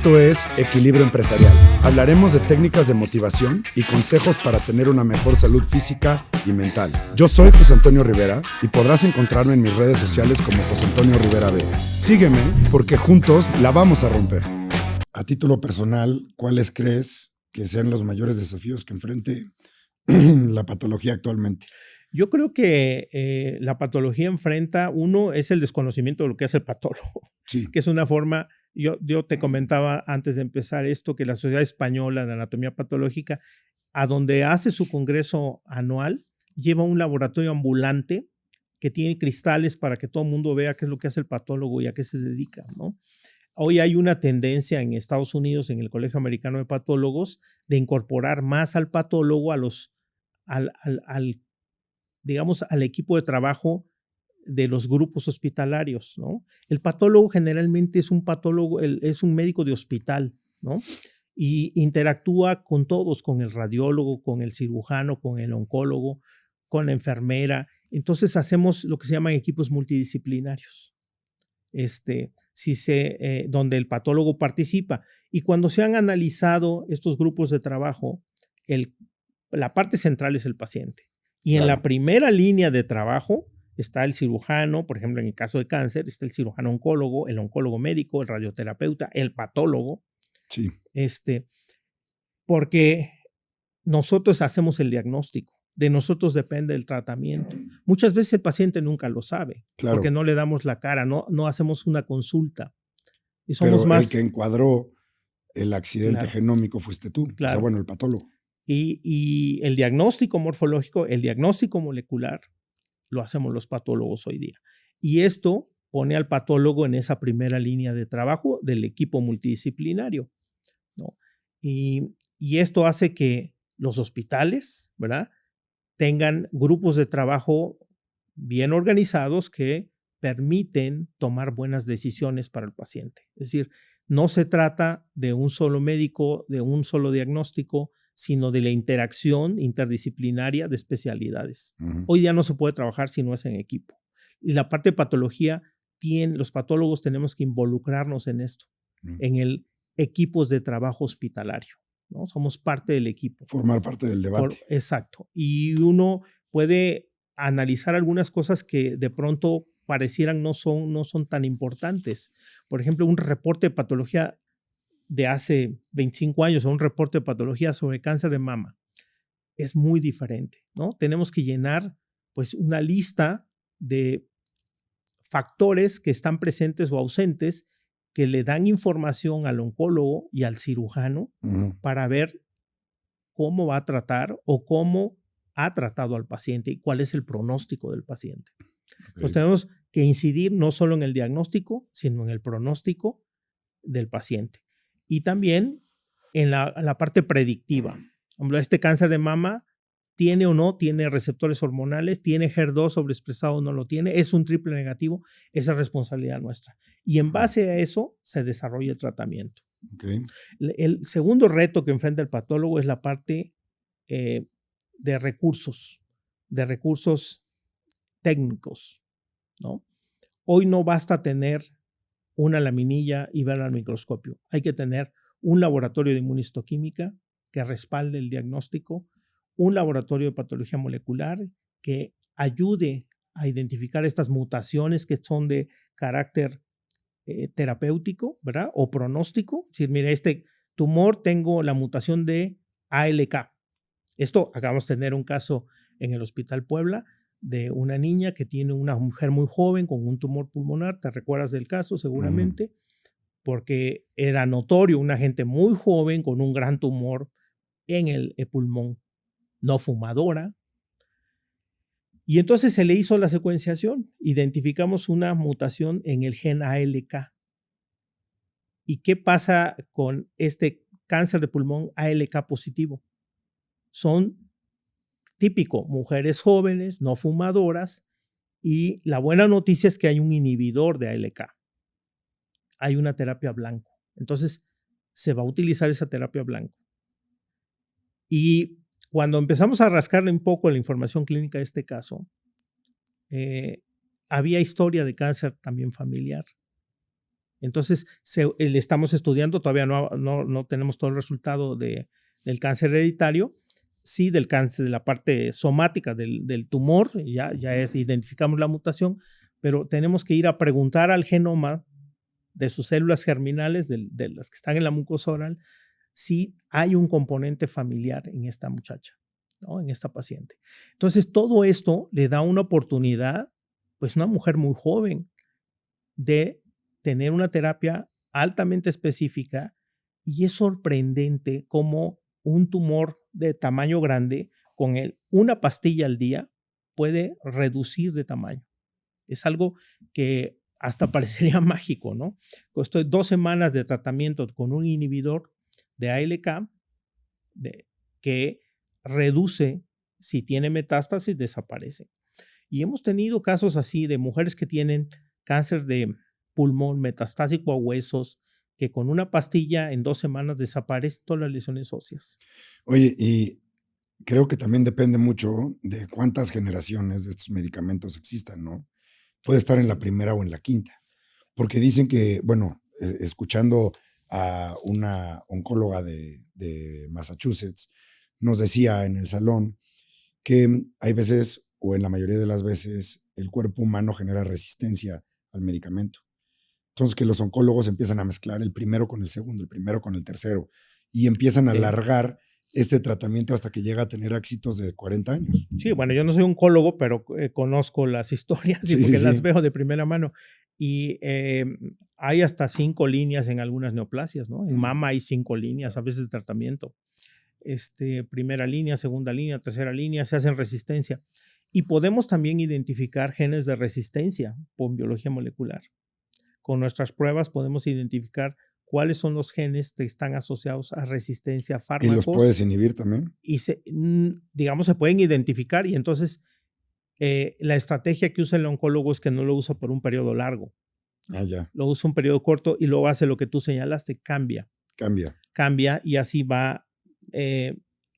Esto es Equilibrio Empresarial. Hablaremos de técnicas de motivación y consejos para tener una mejor salud física y mental. Yo soy José Antonio Rivera y podrás encontrarme en mis redes sociales como José Antonio Rivera B. Sígueme porque juntos la vamos a romper. A título personal, ¿cuáles crees que sean los mayores desafíos que enfrente la patología actualmente? Yo creo que la patología enfrenta, uno, es el desconocimiento de lo que es el patólogo, Sí. que es una forma, yo te comentaba antes de empezar esto, que la Sociedad Española de Anatomía Patológica, a donde hace su congreso anual, lleva un laboratorio ambulante que tiene cristales para que todo el mundo vea qué es lo que hace el patólogo y a qué se dedica, ¿no? Hoy hay una tendencia en Estados Unidos, en el Colegio Americano de Patólogos, de incorporar más al patólogo digamos, al equipo de trabajo de los grupos hospitalarios, ¿no? El patólogo generalmente es un patólogo, es un médico de hospital, ¿no? Y interactúa con todos, con el radiólogo, con el cirujano, con el oncólogo, con la enfermera. Entonces hacemos lo que se llaman equipos multidisciplinarios, donde el patólogo participa. Y cuando se han analizado estos grupos de trabajo, la parte central es el paciente. Y en la primera línea de trabajo está el cirujano, por ejemplo, en el caso de cáncer, está el cirujano oncólogo, el oncólogo médico, el radioterapeuta, el patólogo. Sí. Porque nosotros hacemos el diagnóstico, de nosotros depende el tratamiento. Muchas veces el paciente nunca lo sabe, porque no le damos la cara, no hacemos una consulta. Y somos Pero más, el que encuadró el accidente genómico fuiste tú, o sea, bueno, el patólogo. Y el diagnóstico morfológico, el diagnóstico molecular, lo hacemos los patólogos hoy día. Y esto pone al patólogo en esa primera línea de trabajo del equipo multidisciplinario, ¿no? Y esto hace que los hospitales, ¿verdad?, tengan grupos de trabajo bien organizados que permiten tomar buenas decisiones para el paciente. Es decir, no se trata de un solo médico, de un solo diagnóstico, sino de la interacción interdisciplinaria de especialidades. Hoy día no se puede trabajar si no es en equipo. Y la parte de patología, los patólogos tenemos que involucrarnos en esto, en el equipos de trabajo hospitalario, ¿no? Somos parte del equipo. Formar parte del debate. Exacto. Y uno puede analizar algunas cosas que de pronto parecieran no son tan importantes. Por ejemplo, un reporte de patología de hace 25 años o un reporte de patología sobre cáncer de mama es muy diferente, ¿no? Tenemos que llenar pues una lista de factores que están presentes o ausentes que le dan información al oncólogo y al cirujano para ver cómo va a tratar o cómo ha tratado al paciente y cuál es el pronóstico del paciente. Entonces tenemos que incidir no solo en el diagnóstico, sino en el pronóstico del paciente. Y también en la parte predictiva. Este cáncer de mama tiene o no tiene receptores hormonales, tiene HER2 sobreexpresado o no lo tiene, es un triple negativo, esa es responsabilidad nuestra. Y en base a eso se desarrolla el tratamiento. El segundo reto que enfrenta el patólogo es la parte de recursos técnicos, ¿no? Hoy no basta tener una laminilla y ver al microscopio. Hay que tener un laboratorio de inmunistoquímica que respalde el diagnóstico, un laboratorio de patología molecular que ayude a identificar estas mutaciones que son de carácter terapéutico, ¿verdad? O pronóstico. Es decir, mira, este tumor tengo la mutación de ALK. Esto, acabamos de tener un caso en el Hospital Puebla de una niña que tiene una mujer muy joven con un tumor pulmonar. ¿Te recuerdas del caso seguramente? Porque era notorio una gente muy joven con un gran tumor en el pulmón, no fumadora. Y entonces se le hizo la secuenciación. Identificamos una mutación en el gen ALK. ¿Y qué pasa con este cáncer de pulmón ALK positivo? Son típico, mujeres jóvenes, no fumadoras, y la buena noticia es que hay un inhibidor de ALK. Hay una terapia blanco. Entonces, se va a utilizar esa terapia blanco. Y cuando empezamos a rascarle un poco la información clínica de este caso, había historia de cáncer también familiar. Entonces, le estamos estudiando, todavía no tenemos todo el resultado del cáncer hereditario, sí del cáncer, de la parte somática del tumor, ya identificamos la mutación, pero tenemos que ir a preguntar al genoma de sus células germinales, de las que están en la mucosa oral, si hay un componente familiar en esta muchacha, ¿no? En esta paciente. Entonces, todo esto le da una oportunidad, pues una mujer muy joven, de tener una terapia altamente específica, y es sorprendente cómo un tumor de tamaño grande con una pastilla al día puede reducir de tamaño. Es algo que hasta parecería mágico, ¿no? Costó 2 semanas de tratamiento con un inhibidor de ALK que reduce, si tiene metástasis, desaparece. Y hemos tenido casos así de mujeres que tienen cáncer de pulmón metastásico a huesos, que con una pastilla en 2 semanas desaparecen todas las lesiones óseas. Oye, y creo que también depende mucho de cuántas generaciones de estos medicamentos existan, ¿no? Puede estar en la primera o en la quinta, porque dicen que, bueno, escuchando a una oncóloga de Massachusetts, nos decía en el salón que hay veces, o en la mayoría de las veces, el cuerpo humano genera resistencia al medicamento. Entonces, que los oncólogos empiezan a mezclar el primero con el segundo, el primero con el tercero, y empiezan a alargar este tratamiento hasta que llega a tener éxitos de 40 años. Sí, bueno, yo no soy oncólogo, pero conozco las historias porque las veo de primera mano. Y hay hasta 5 líneas en algunas neoplasias, ¿no? En mama hay 5 líneas a veces de tratamiento. Primera línea, segunda línea, tercera línea, se hacen resistencia. Y podemos también identificar genes de resistencia por biología molecular. Con nuestras pruebas podemos identificar cuáles son los genes que están asociados a resistencia a fármacos. ¿Y los puedes inhibir también? Y se pueden identificar, y entonces la estrategia que usa el oncólogo es que no lo usa por un periodo largo. Ya. Lo usa un periodo corto y luego hace lo que tú señalaste, cambia, y así va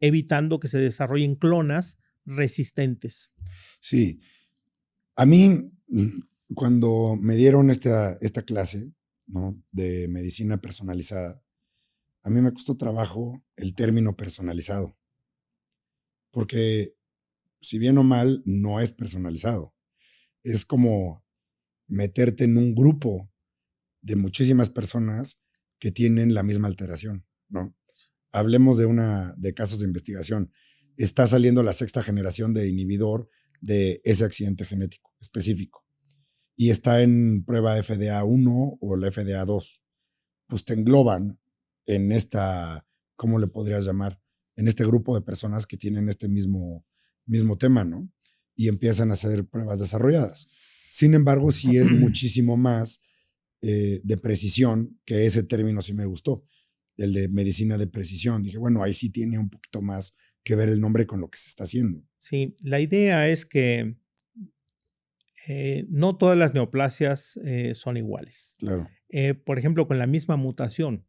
evitando que se desarrollen clonas resistentes. Sí. A mí, cuando me dieron esta clase, ¿no?, de medicina personalizada, a mí me costó trabajo el término personalizado, porque si bien o mal, no es personalizado. Es como meterte en un grupo de muchísimas personas que tienen la misma alteración, ¿no? Hablemos de casos de investigación. Está saliendo la 6ª generación de inhibidor de ese accidente genético específico y está en prueba FDA-1 o la FDA-2. Pues te engloban en esta, ¿cómo le podrías llamar? En este grupo de personas que tienen este mismo tema, ¿no? Y empiezan a hacer pruebas desarrolladas. Sin embargo, sí es muchísimo más de precisión, que ese término sí me gustó, el de medicina de precisión. Dije, bueno, ahí sí tiene un poquito más que ver el nombre con lo que se está haciendo. Sí, la idea es que no todas las neoplasias son iguales. Claro. Por ejemplo, con la misma mutación.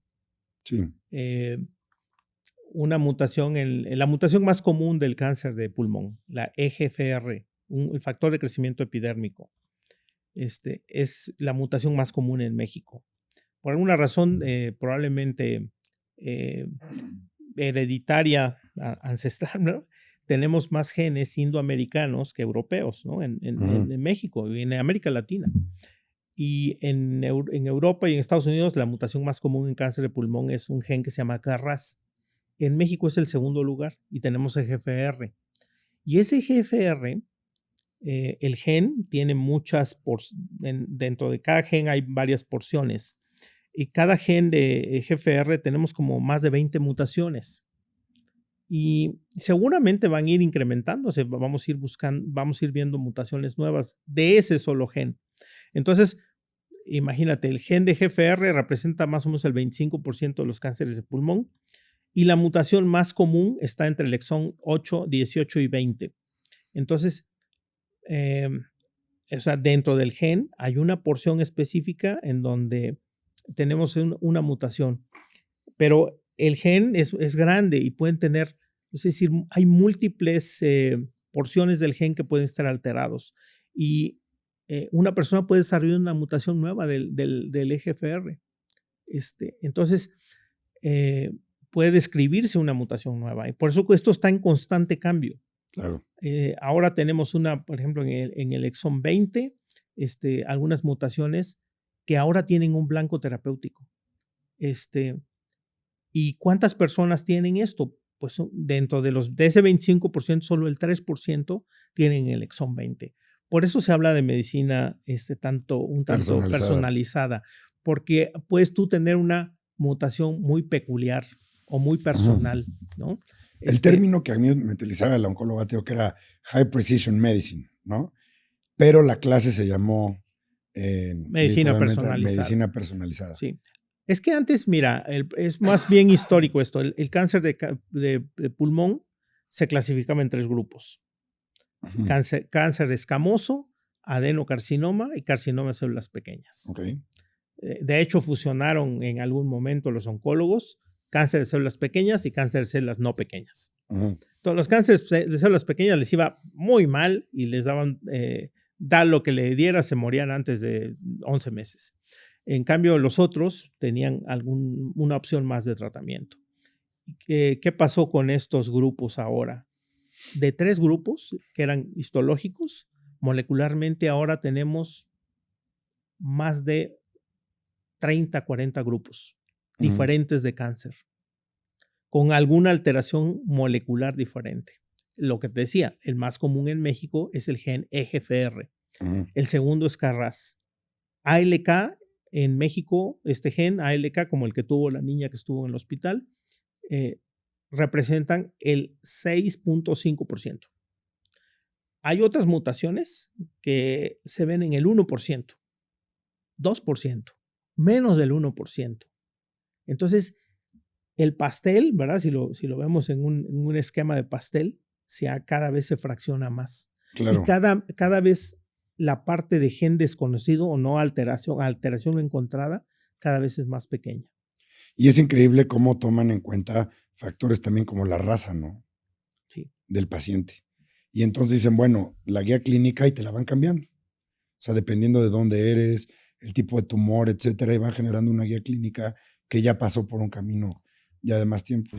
Sí. Una mutación, la mutación más común del cáncer de pulmón, la EGFR, el factor de crecimiento epidérmico, es la mutación más común en México. Por alguna razón, probablemente hereditaria, ancestral, ¿no?, tenemos más genes indoamericanos que europeos, ¿no?, en México y en América Latina. Y en Europa y en Estados Unidos, la mutación más común en cáncer de pulmón es un gen que se llama KRAS. En México es el segundo lugar y tenemos EGFR. Y ese EGFR, el gen tiene dentro de cada gen hay varias porciones. Y cada gen de EGFR tenemos como más de 20 mutaciones. Y seguramente van a ir incrementándose, vamos a ir viendo mutaciones nuevas de ese solo gen. Entonces, imagínate, el gen de EGFR representa más o menos el 25% de los cánceres de pulmón, y la mutación más común está entre el exón 8, 18 y 20. Entonces, dentro del gen hay una porción específica en donde tenemos una mutación, pero el gen es grande y pueden tener, es decir, hay múltiples porciones del gen que pueden estar alterados, y una persona puede desarrollar una mutación nueva del EGFR. Entonces, puede describirse una mutación nueva. Y por eso esto está en constante cambio. Claro. Ahora tenemos por ejemplo, en el exón 20, algunas mutaciones que ahora tienen un blanco terapéutico. ¿Y cuántas personas tienen esto? Pues dentro de ese 25%, solo el 3% tienen el exón 20. Por eso se habla de medicina un tanto personalizada, porque puedes tú tener una mutación muy peculiar o muy personal, ¿no? El término que a mí me utilizaba la oncóloga, que era High Precision Medicine, ¿no? Pero la clase se llamó medicina personalizada. Medicina personalizada. Sí. Es que antes, mira, es más bien histórico esto. El cáncer de pulmón se clasificaba en 3 grupos. Uh-huh. Cáncer escamoso, adenocarcinoma y carcinoma de células pequeñas. Okay. De hecho, fusionaron en algún momento los oncólogos cáncer de células pequeñas y cáncer de células no pequeñas. Uh-huh. Entonces, los cánceres de células pequeñas les iba muy mal y les daban, da lo que le diera, se morían antes de 11 meses. En cambio, los otros tenían una opción más de tratamiento. ¿Qué pasó con estos grupos ahora? De 3 grupos que eran histológicos, molecularmente ahora tenemos más de 30, 40 grupos diferentes de cáncer, con alguna alteración molecular diferente. Lo que te decía, el más común en México es el gen EGFR. El segundo es KRAS. ALK, en México, este gen ALK, como el que tuvo la niña que estuvo en el hospital, representan el 6.5%. Hay otras mutaciones que se ven en el 1%, 2%, menos del 1%. Entonces, el pastel, ¿verdad? Si lo vemos en un esquema de pastel, cada vez se fracciona más. Claro. Y cada vez la parte de gen desconocido o no alteración encontrada, cada vez es más pequeña. Y es increíble cómo toman en cuenta factores también como la raza, ¿no? Sí. Del paciente. Y entonces dicen, bueno, la guía clínica y te la van cambiando. O sea, dependiendo de dónde eres, el tipo de tumor, etcétera, y van generando una guía clínica que ya pasó por un camino ya de más tiempo.